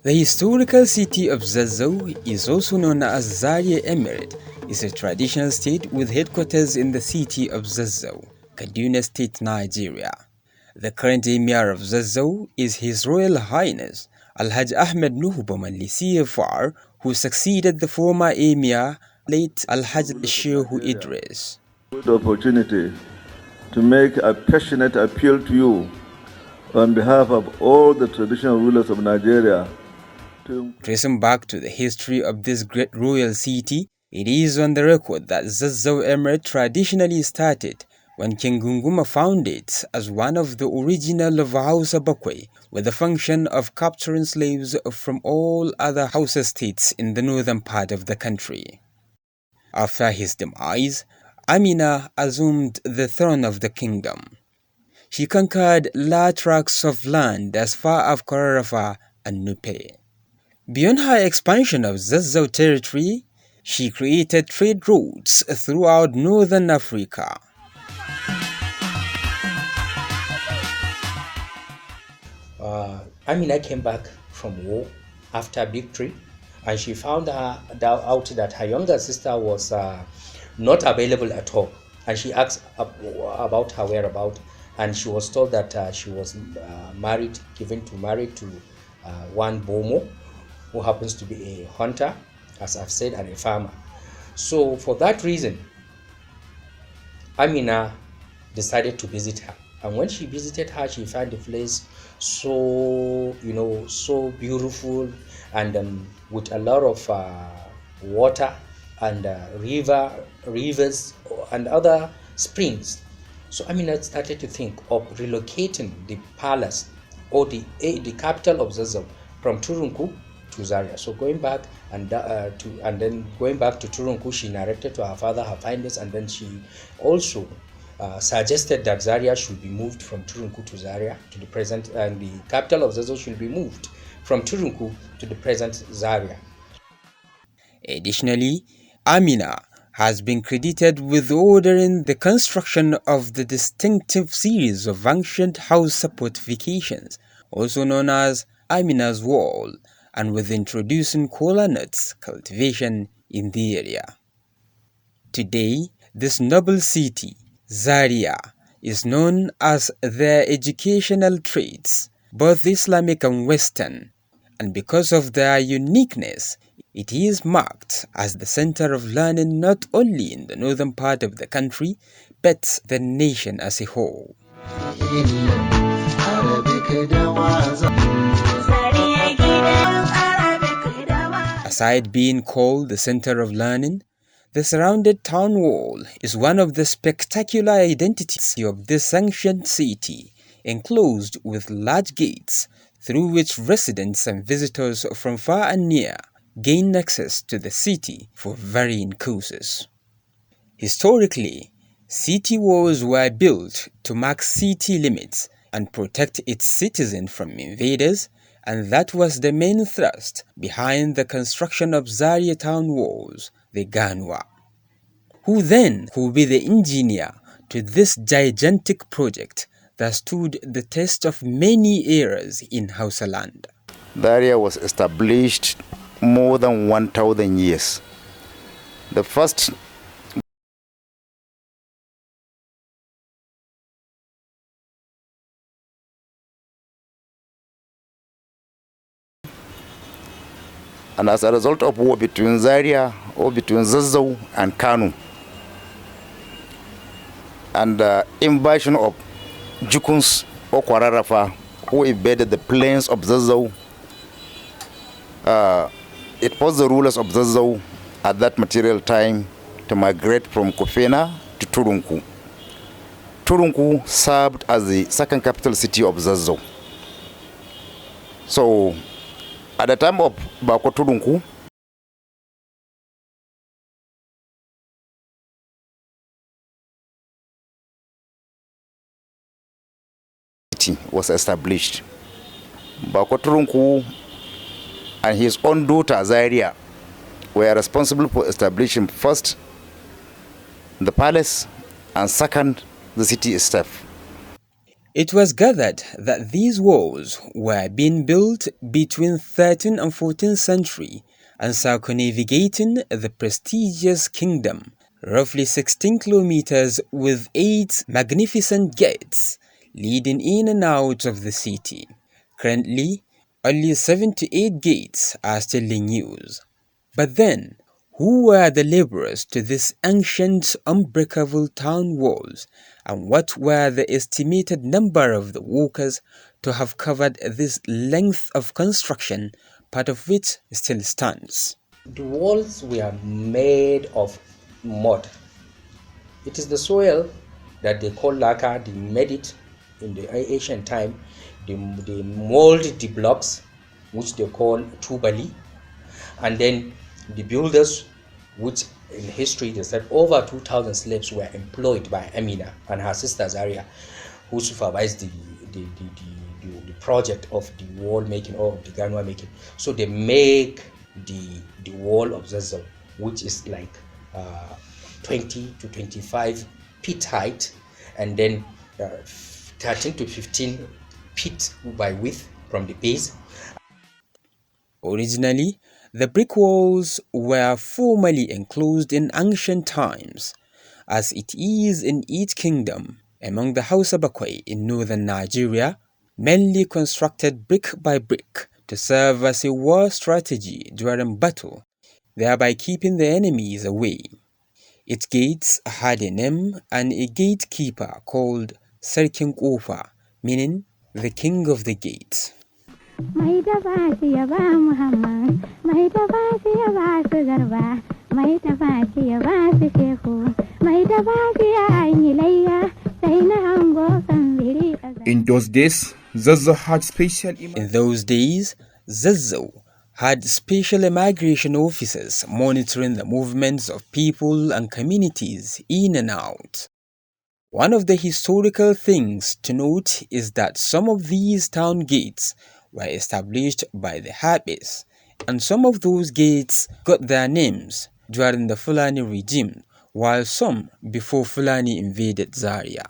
The historical city of Zazzau is also known as Zaria Emirate. It's a traditional state with headquarters in the city of Zazzau, Kaduna State, Nigeria. The current emir of Zazzau is His Royal Highness Alhaj Ahmed Nuhu Bamalli CFR, who succeeded the former emir, late Alhaj Shehu Idris. Good opportunity to make a passionate appeal to you on behalf of all the traditional rulers of Nigeria. Tracing back to the history of this great royal city, it is on the record that Zazzau Emirate traditionally started when King Gunguma found it as one of the original of Hausa Bakwe, with the function of capturing slaves from all other Hausa states in the northern part of the country. After his demise, AMINA assumed the throne of the kingdom. She conquered large tracts of land as far as Korarafa and Nupe. Beyond her expansion of Zazzau territory, she created trade routes throughout northern Africa. Amina came back from war after victory, and she found out that her younger sister was not available at all. And she asked about her whereabouts, and she was told that she was married to one Bomo, who happens to be a hunter, as I've said, and a farmer. So for that reason, Amina decided to visit her. And when she visited her, she found the place so beautiful, and with a lot of water and rivers and other springs. So Amina started to think of relocating the palace or the capital of Zazzau from Turunku to Zaria. So going back and then going back to Turunku, she narrated to her father her findings, and then she also suggested that Zaria should be moved from Turunku to Zaria to the present, and the capital of Zazzau should be moved from Turunku to the present Zaria. Additionally, Amina has been credited with ordering the construction of the distinctive series of ancient Hausa fortifications, also known as Amina's Wall, and with introducing kola nuts cultivation in the area. Today, this noble city, Zaria, is known as their educational traits, both Islamic and Western, and because of their uniqueness, it is marked as the center of learning not only in the northern part of the country, but the nation as a whole. Aside being called the center of learning, the surrounded town wall is one of the spectacular identities of this ancient city, enclosed with large gates through which residents and visitors from far and near gain access to the city for varying causes. Historically, city walls were built to mark city limits and protect its citizens from invaders, and that was the main thrust behind the construction of Zaria town walls, the ganuwa. Who then will be the engineer to this gigantic project that stood the test of many eras in Hausa land? Zaria was established more than 1,000 years. The first and as a result of war between Zaria or between Zazzau and Kanu, and invasion of Jukuns or Kwararafa, who invaded the plains of Zazzau, it was the rulers of Zazzau at that material time to migrate from Kofena to Turunku. Turunku served as the second capital city of Zazzau. So at the time of Bako Turunku, was established. Bako Turunku and his own daughter Zaria were responsible for establishing first the palace and second the city itself. It was gathered that these walls were being built between 13th and 14th century and circumnavigating the prestigious kingdom, roughly 16 kilometers with 8 magnificent gates leading in and out of the city. Currently, only 78 gates are still in use. But then, who were the laborers to these ancient unbreakable town walls, and what were the estimated number of the workers to have covered this length of construction, part of which still stands? The walls were made of mud. It is the soil that they call laka. They made it in the ancient time. They molded the blocks, which they call tubali, and then the builders, which in history they said over 2,000 slaves were employed by AMINA and her sister Zaria, who supervised the project of the wall making or of the ganuwa making. So they make the wall of Zazzau, which is like 20 to 25 feet height, and then 13 to 15 feet by width from the base. Originally, the brick walls were formally enclosed in ancient times, as it is in each kingdom. Among the Hausa Bakwai in northern Nigeria, mainly constructed brick by brick to serve as a war strategy during battle, thereby keeping the enemies away. Its gates had a name and a gatekeeper called Sarkin Kofa, meaning the king of the gate. In those days, Zazzau had special In those days, Zazzau had special immigration officers monitoring the movements of people and communities in and out. One of the historical things to note is that some of these town gates were established by the Habes, and some of those gates got their names during the Fulani regime, while some before Fulani invaded Zaria.